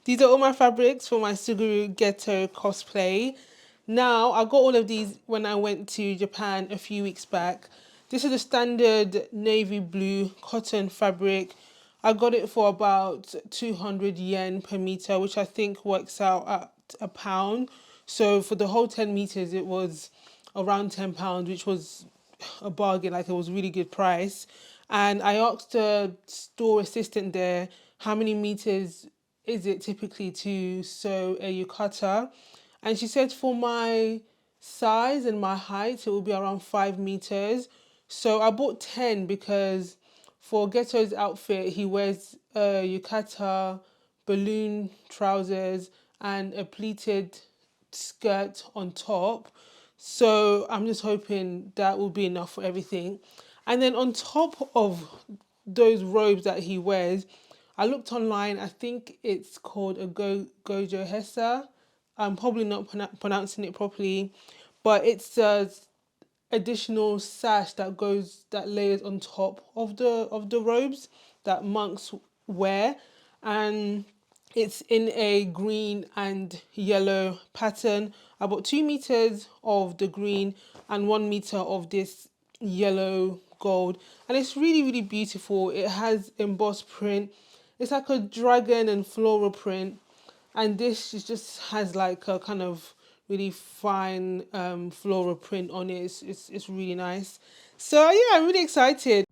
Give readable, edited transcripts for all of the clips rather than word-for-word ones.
These are all my fabrics for my Suguru Geto cosplay. Now, I got all of these when I went to Japan a few weeks back. This is a standard navy blue cotton fabric. I got it for about 200 yen per meter, which I think works out at £1. So for the whole 10 meters, it was around £10, which was a bargain. Like, it was a really good price. And I asked the store assistant there how many meters is it typically to sew a yukata, and she said for my size and my height it will be around 5 meters. So I bought 10 because for Ghetto's outfit he wears a yukata, balloon trousers, and a pleated skirt on top. So I'm just hoping that will be enough for everything. And then on top of those robes that he wears, I looked online. I think it's called a Gojo Hessa. I'm probably not pronouncing it properly, but it's a additional sash that layers on top of the robes that monks wear, and it's in a green and yellow pattern. I bought 2 meters of the green and 1 meter of this yellow gold, and it's really beautiful. It has embossed print. It's like a dragon and floral print, and this just has like a kind of really fine floral print on it. It's really nice. So yeah, I'm really excited.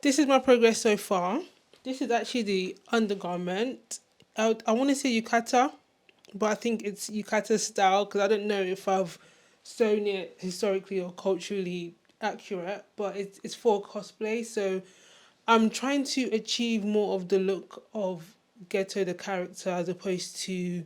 This is my progress so far. This is actually the undergarment. I want to say yukata, but I think it's yukata style because I don't know if I've sewn it historically or culturally accurate, but it's for cosplay. So I'm trying to achieve more of the look of Geto the character as opposed to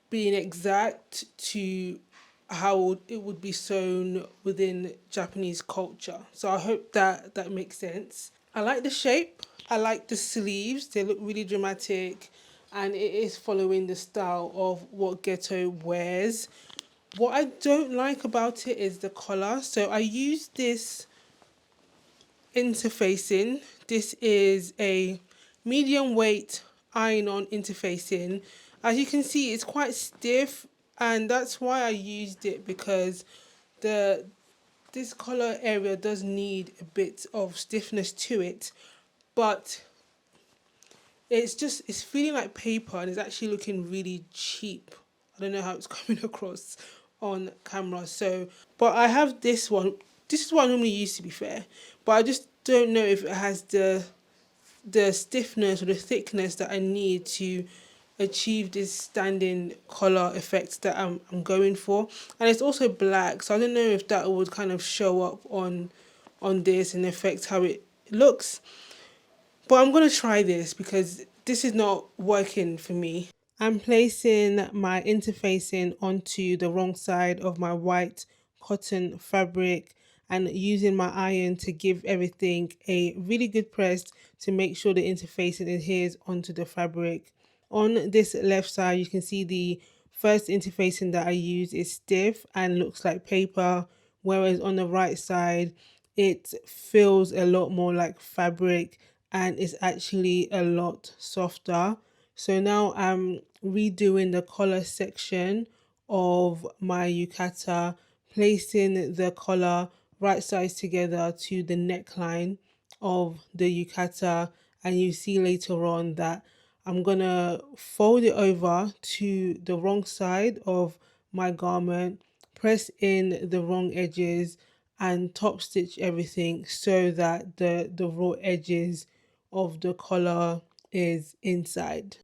being exact to how it would be sewn within Japanese culture. So I hope that that makes sense. I like the shape. I like the sleeves. They look really dramatic, and it is following the style of what Geto wears. What I don't like about it is the collar. So I use this interfacing. This is a medium weight iron-on interfacing. As you can see, it's quite stiff, and that's why I used it, because the this collar area does need a bit of stiffness to it, but it's feeling like paper, and it's actually looking really cheap. I don't know how it's coming across on camera. So, but I have this one. This is what I normally use, to be fair, but I just don't know if it has the stiffness or the thickness that I need to achieve this standing collar effect that I'm going for. And it's also black, so I don't know if that would kind of show up on this and affect how it looks. But I'm going to try this because this is not working for me. I'm placing my interfacing onto the wrong side of my white cotton fabric and using my iron to give everything a really good press to make sure the interfacing adheres onto the fabric. On this left side, you can see the first interfacing that I use is stiff and looks like paper, whereas on the right side, it feels a lot more like fabric and is actually a lot softer. So now I'm redoing the collar section of my yukata, placing the collar right sides together to the neckline of the yukata, and you see later on that I'm gonna fold it over to the wrong side of my garment, press in the wrong edges, and top stitch everything so that the raw edges of the collar is inside.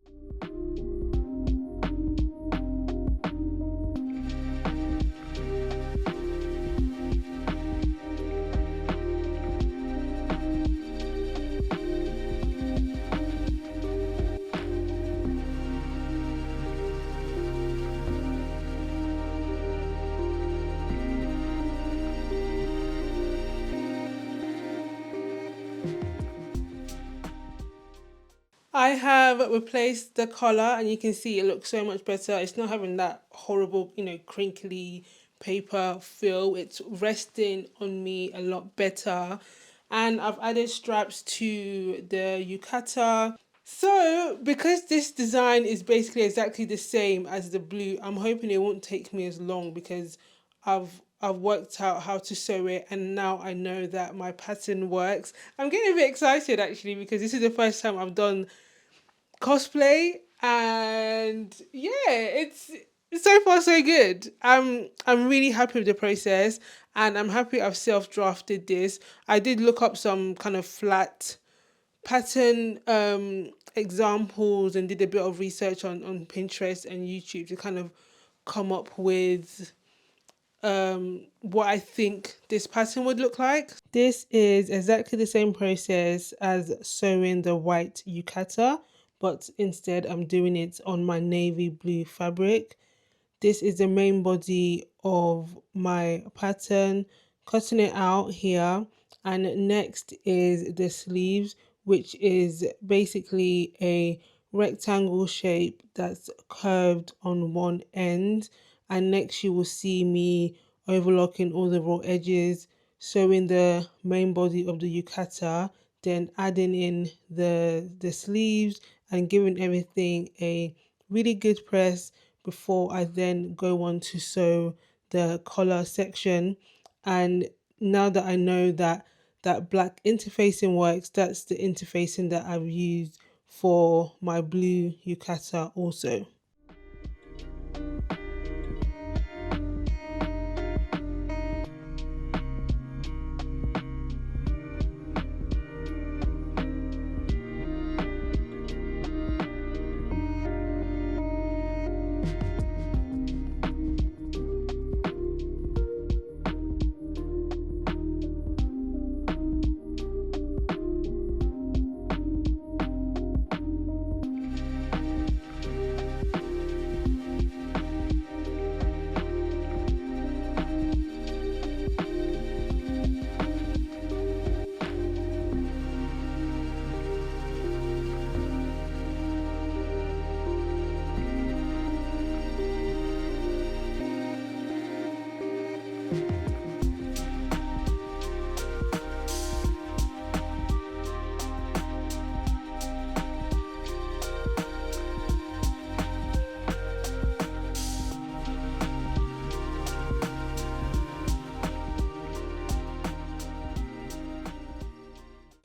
I have replaced the collar and you can see it looks so much better. It's not having that horrible, crinkly paper feel. It's resting on me a lot better. And I've added straps to the yukata. So, because this design is basically exactly the same as the blue, I'm hoping it won't take me as long because I've worked out how to sew it and now I know that my pattern works. I'm getting a bit excited actually because this is the first time I've done cosplay and yeah, it's so far so good. I'm really happy with the process and I'm happy I've self-drafted this. I did look up some kind of flat pattern examples and did a bit of research on Pinterest and YouTube to kind of come up with what I think this pattern would look like. This is exactly the same process as sewing the white yukata, but instead I'm doing it on my navy blue fabric. This is the main body of my pattern, cutting it out here. And next is the sleeves, which is basically a rectangle shape that's curved on one end. And next you will see me overlocking all the raw edges, sewing the main body of the yukata, then adding in the sleeves and giving everything a really good press before I then go on to sew the collar section. And now that I know that that black interfacing works, that's the interfacing that I've used for my blue yukata also.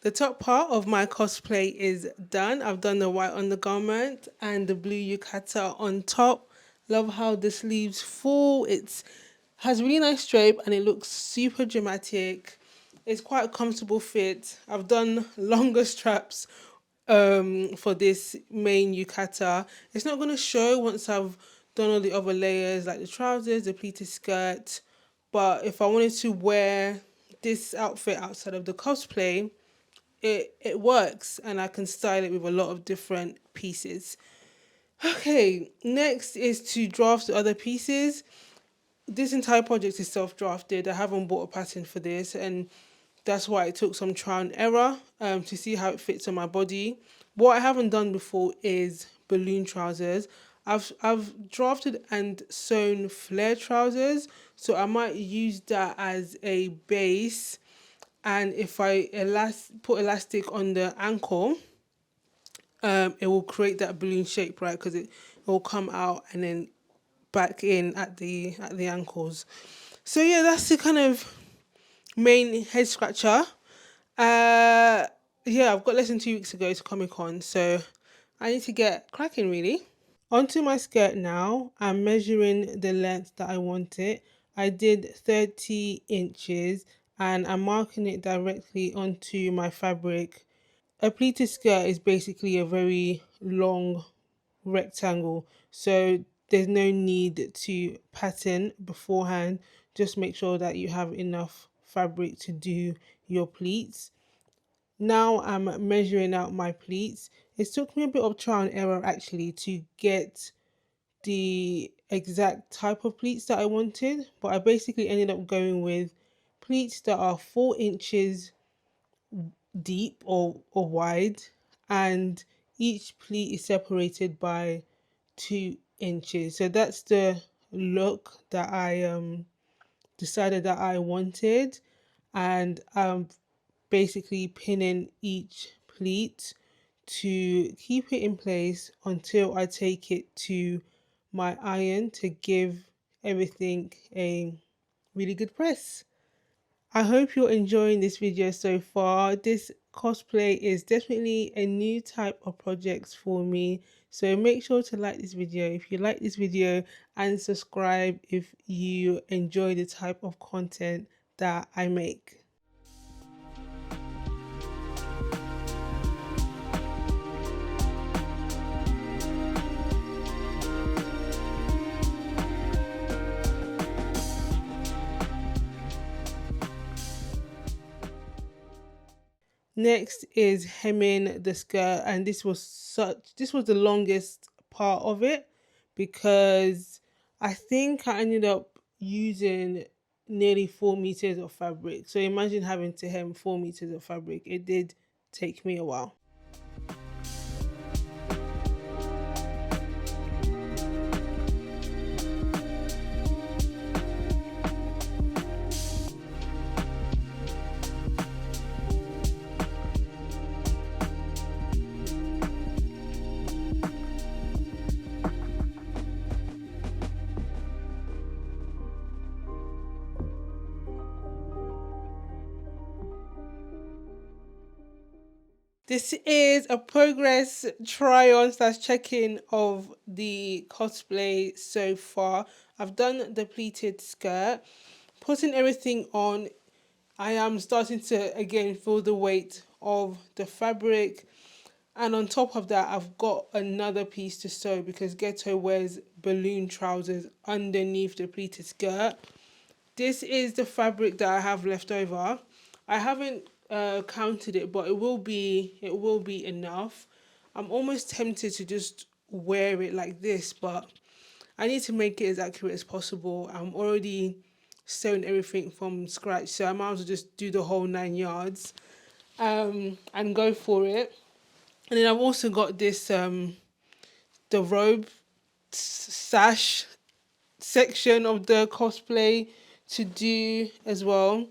The top part of my cosplay is done. I've done the white undergarment and the blue yukata on top. Love how the sleeves fall. It's has really nice drape and it looks super dramatic. It's quite a comfortable fit. I've done longer straps for this main yukata. It's not going to show once I've done all the other layers like the trousers, the pleated skirt. But if I wanted to wear this outfit outside of the cosplay, it works and I can style it with a lot of different pieces. Okay, next is to draft the other pieces. This entire project is self-drafted. I haven't bought a pattern for this and that's why it took some trial and error to see how it fits on my body. What I haven't done before is balloon trousers. I've drafted and sewn flare trousers, so I might use that as a base. And if I put elastic on the ankle, it will create that balloon shape, right? Because it will come out and then back in at the ankles. So yeah, that's the kind of main head scratcher. Yeah, I've got less than 2 weeks to go to Comic Con, so I need to get cracking really. Onto my skirt now. I'm measuring the length that I want it. I did 30 inches and I'm marking it directly onto my fabric. A pleated skirt is basically a very long rectangle, so there's no need to pattern beforehand. Just make sure that you have enough fabric to do your pleats. Now I'm measuring out my pleats. It took me a bit of trial and error actually to get the exact type of pleats that I wanted, but I basically ended up going with pleats that are 4 inches deep or wide, and each pleat is separated by 2 inches. So that's the look that I decided that I wanted, and I'm basically pinning each pleat to keep it in place until I take it to my iron to give everything a really good press. I hope you're enjoying this video so far. This cosplay is definitely a new type of project for me. So make sure to like this video if you like this video, and subscribe if you enjoy the type of content that I make. Next is hemming the skirt, and this was the longest part of it because I think I ended up using nearly 4 meters of fabric. So imagine having to hem 4 meters of fabric. It did take me a while. This is a progress try-on slash check-in of the cosplay so far. I've done the pleated skirt, putting everything on. I am starting to again feel the weight of the fabric, and on top of that I've got another piece to sew because Geto wears balloon trousers underneath the pleated skirt. This is the fabric that I have left over. I haven't counted it, but it will be enough. I'm almost tempted to just wear it like this, but I need to make it as accurate as possible. I'm already sewing everything from scratch, so I might as well just do the whole 9 yards and go for it. And then I've also got this the robe sash section of the cosplay to do as well.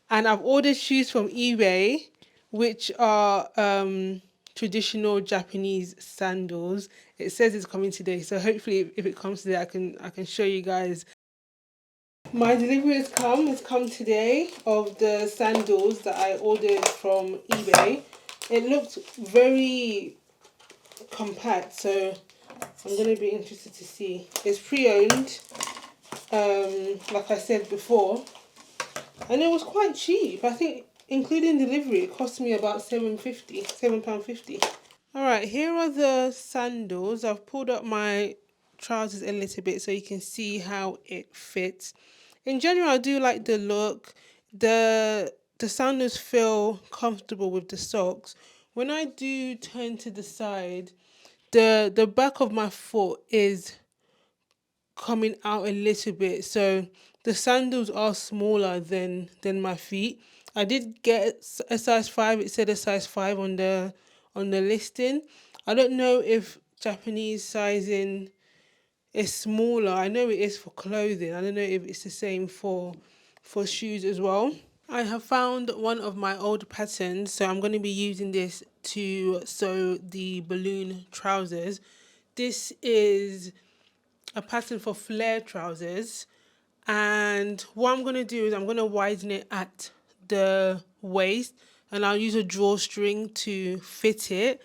And I've ordered shoes from eBay, which are traditional Japanese sandals. It says it's coming today, so hopefully if it comes today, I can show you guys. My delivery has come. It's come today of the sandals that I ordered from eBay. It looked very compact, so I'm going to be interested to see. It's pre-owned, like I said before, and it was quite cheap. I think including delivery it cost me about £7.50. Alright, here are the sandals. I've pulled up my trousers a little bit so you can see how it fits. In general, I do like the look. The sandals feel comfortable with the socks. When I do turn to the side, the back of my foot is coming out a little bit, so the sandals are smaller than my feet. I did get a size 5. It said a size 5 on the listing. I don't know if Japanese sizing is smaller. I know it is for clothing. I don't know if it's the same for shoes as well. I have found one of my old patterns, so I'm going to be using this to sew the balloon trousers. This is a pattern for flare trousers, and what I'm going to do is I'm going to widen it at the waist, and I'll use a drawstring to fit it,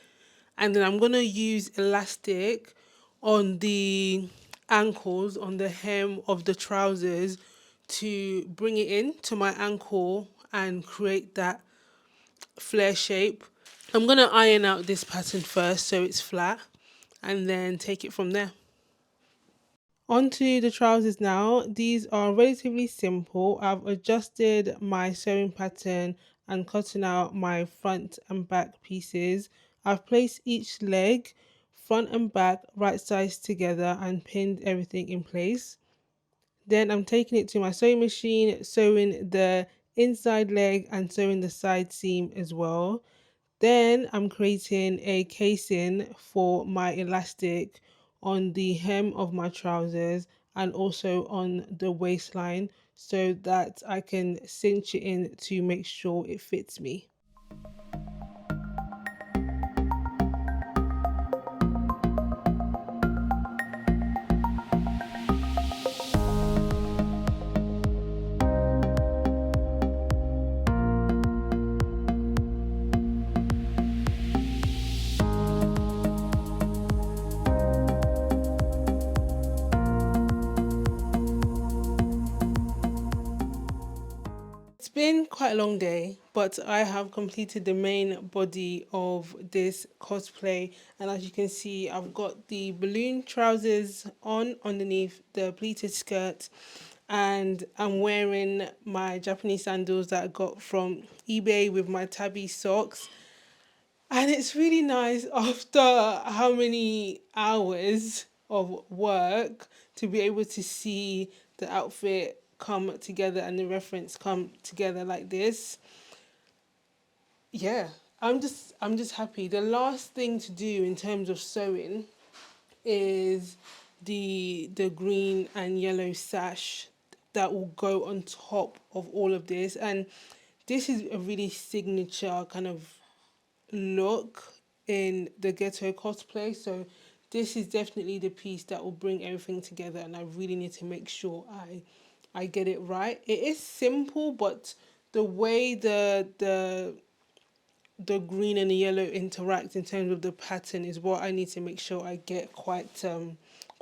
and then I'm going to use elastic on the ankles, on the hem of the trousers, to bring it in to my ankle and create that flare shape. I'm going to iron out this pattern first so it's flat and then take it from there. Onto the trousers now. These are relatively simple. I've adjusted my sewing pattern and cutting out my front and back pieces. I've placed each leg front and back right sides together and pinned everything in place. Then I'm taking it to my sewing machine, sewing the inside leg and sewing the side seam as well. Then I'm creating a casing for my elastic on the hem of my trousers and also on the waistline so that I can cinch it in to make sure it fits me. It's been quite a long day, but I have completed the main body of this cosplay, and as you can see, I've got the balloon trousers on underneath the pleated skirt, and I'm wearing my Japanese sandals that I got from eBay with my tabby socks. And it's really nice after how many hours of work to be able to see the outfit come together and the reference come together like this. Yeah, I'm just happy. The last thing to do in terms of sewing is the green and yellow sash that will go on top of all of this, and this is a really signature kind of look in the Geto cosplay. So this is definitely the piece that will bring everything together, and I really need to make sure I get it right. It is simple, but the way the green and the yellow interact in terms of the pattern is what I need to make sure I get quite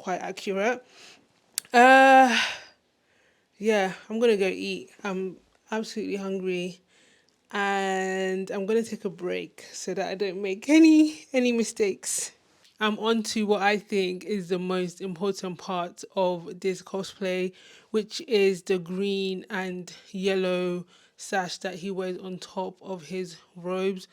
accurate. Uh yeah, I'm gonna go eat. I'm absolutely hungry and I'm gonna take a break so that I don't make any mistakes. I'm on to what I think is the most important part of this cosplay, which is the green and yellow sash that he wears on top of his robes.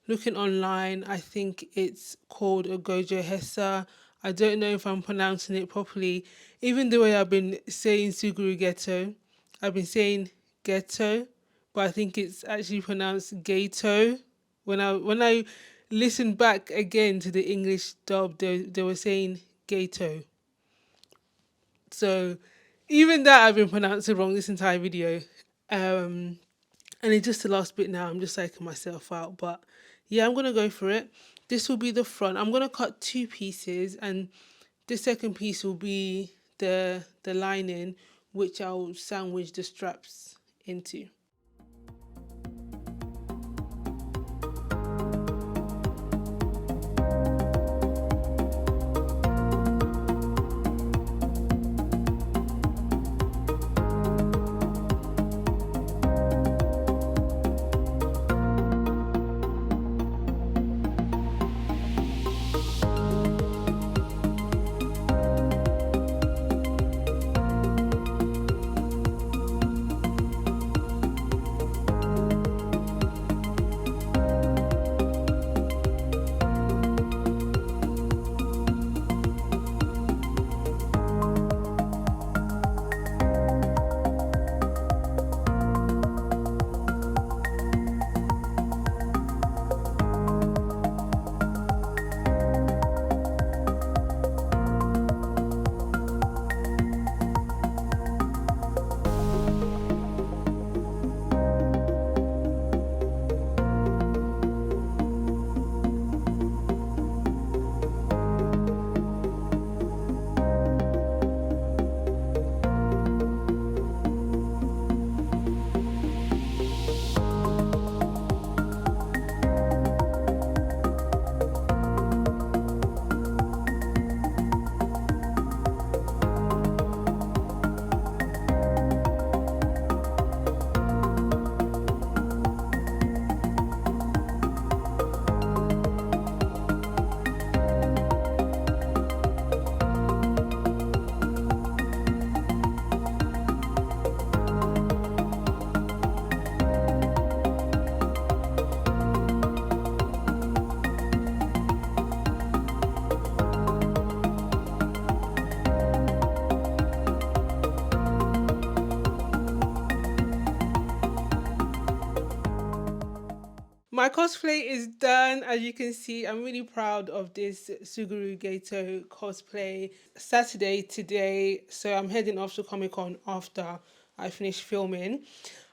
Looking online, I think it's called a Gojo Hessa. I don't know if I'm pronouncing it properly. Even the way I've been saying Suguru Geto, I've been saying Geto, but I think it's actually pronounced Geto. When I listened back again to the English dub, they were saying Geto. So even that I've been pronouncing wrong this entire video. And it's just the last bit now. I'm just psyching myself out. But yeah, I'm going to go for it. This will be the front. I'm going to cut two pieces. And the second piece will be the lining, which I'll sandwich the straps into. My cosplay is done. As you can see, I'm really proud of this Suguru Geto cosplay. Saturday today, so I'm heading off to Comic Con after I finish filming.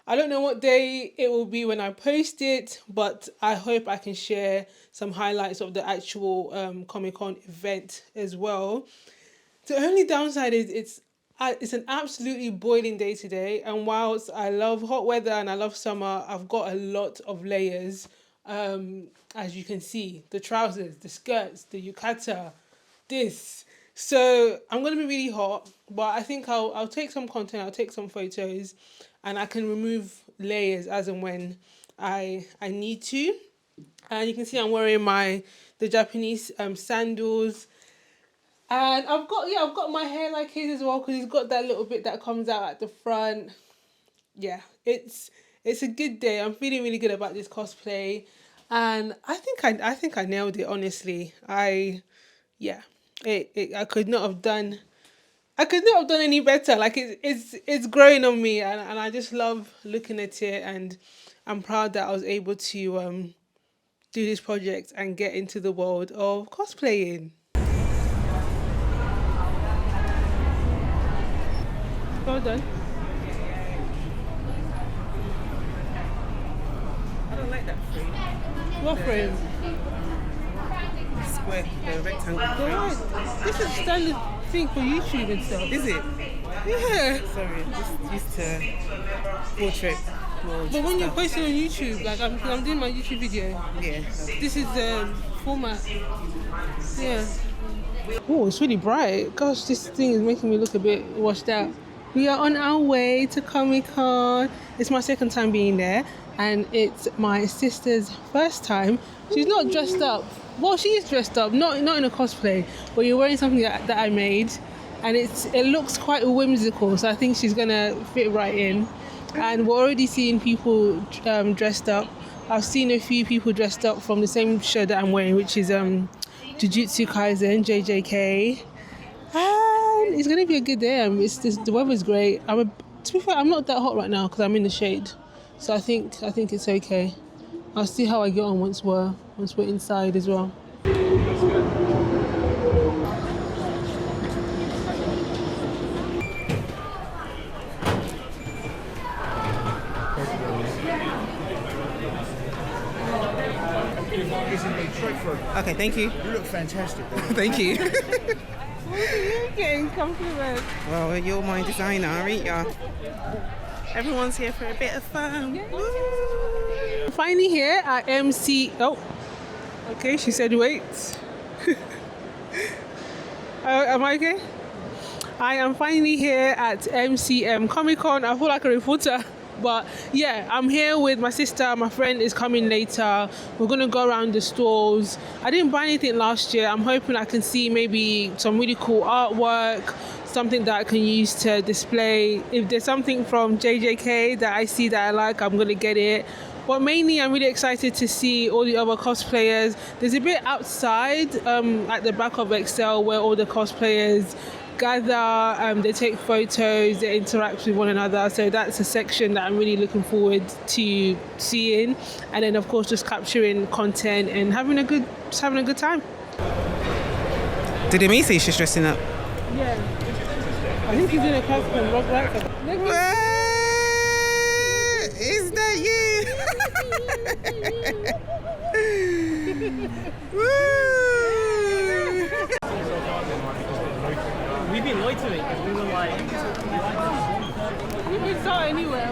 I don't know what day it will be when I post it, but I hope I can share some highlights of the actual Comic Con event as well. The only downside is it's an absolutely boiling day today, and whilst I love hot weather and I love summer, I've got a lot of layers. As you can see, the trousers, the skirts, the yukata, this. So I'm gonna be really hot, but I think I'll take some content, I'll take some photos, and I can remove layers as and when I need to. And you can see I'm wearing the Japanese sandals. And I've got my hair like his as well, because he's got that little bit that comes out at the front. Yeah, it's a good day. I'm feeling really good about this cosplay, and I think I nailed it. Honestly, I could not have done any better. Like it's growing on me, and I just love looking at it, and I'm proud that I was able to do this project and get into the world of cosplaying. Well done. I don't like that frame. What frame? Square, the rectangle frame. Right. This is a standard thing for YouTube and stuff. Is it? Yeah. Sorry, I'm just used to portrait. But when you're posting on YouTube, like I'm doing my YouTube video. Yeah. This is the format. Yeah. Oh, it's really bright. Gosh, this thing is making me look a bit washed out. We are on our way to Comic Con. It's my second time being there, and it's my sister's first time. She's not dressed up. Well, she is dressed up, not in a cosplay, but you're wearing something that I made, and it looks quite whimsical. So I think she's gonna fit right in. And we're already seeing people dressed up. I've seen a few people dressed up from the same show that I'm wearing, which is Jujutsu Kaisen, JJK. And it's gonna be a good day. The weather's great. To be fair, I'm not that hot right now because I'm in the shade, so I think it's okay. I'll see how I get on once we're inside as well. Okay, thank you. You look fantastic. Thank you. What are you getting compliments? Well, you're my designer, aren't ya? Everyone's here for a bit of fun. Yeah. Finally here at MC. Oh, okay. She said wait. Am I okay? I am finally here at MCM Comic Con. I feel like a reporter. But yeah, I'm here with my sister. My friend is coming later. We're going to go around the stalls. I didn't buy anything last year. I'm hoping I can see maybe some really cool artwork, something that I can use to display. If there's something from JJK that I see that I like, I'm going to get it. But mainly, I'm really excited to see all the other cosplayers. There's a bit outside at the back of Excel where all the cosplayers gather, they take photos, they interact with one another. So that's a section that I'm really looking forward to seeing. And then, of course, just capturing content and having a good time. Did Amy say she's dressing up? Yeah. I think he's in a costume. Rock like Is that you? We've been loitering because we were like... We can start anywhere.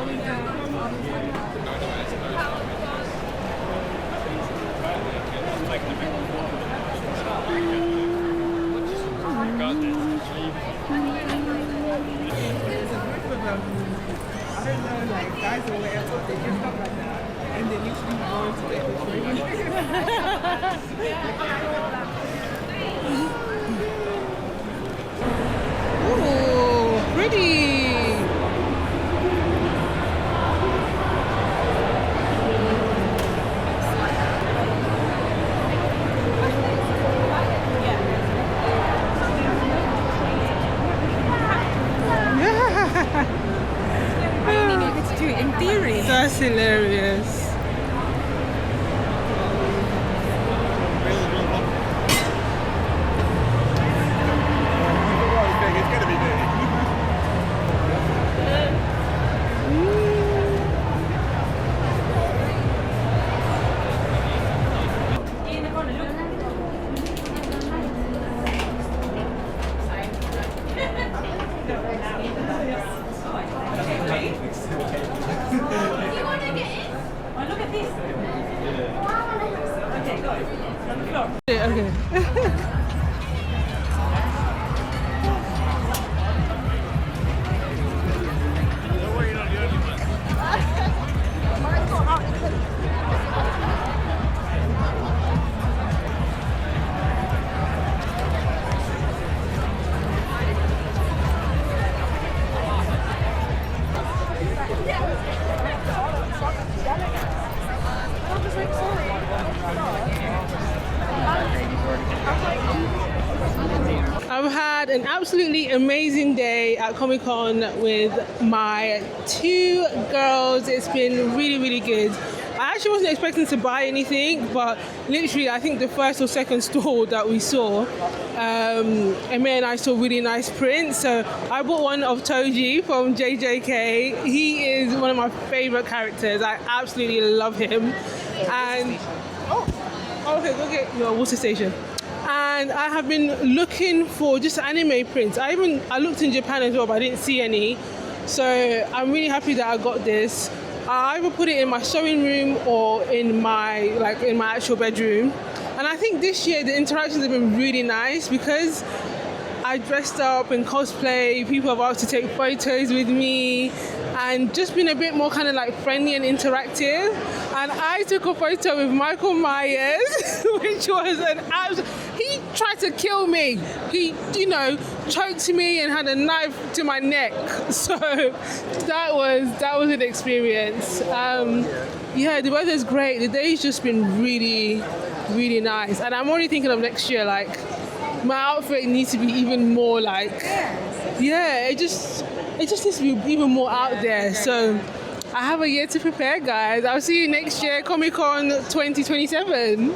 Guys or whatever, they just stuff like that. And they literally go into Ooh, pretty. I only know how to do it in theory. That's hilarious. Okay. I've had an absolutely amazing day at Comic Con with my two girls. It's been really, really good. I actually wasn't expecting to buy anything, but literally I think the first or second store that we saw, Emma and I saw really nice prints. So I bought one of Toji from JJK. He is one of my favorite characters. I absolutely love him. And okay, go get your water station. And I have been looking for just anime prints. I looked in Japan as well, but I didn't see any. So I'm really happy that I got this. I either put it in my sewing room or in my actual bedroom. And I think this year the interactions have been really nice because I dressed up in cosplay. People have asked to take photos with me and just been a bit more kind of like friendly and interactive. And I took a photo with Michael Myers, which was an absolute... He tried to kill me. He, choked me and had a knife to my neck. So that was an experience. Yeah, the weather's great. The day's just been really, really nice. And I'm already thinking of next year, like, my outfit needs to be even more like, it just needs to be even more out there. So I have a year to prepare, guys. I'll see you next year, Comic Con 2027.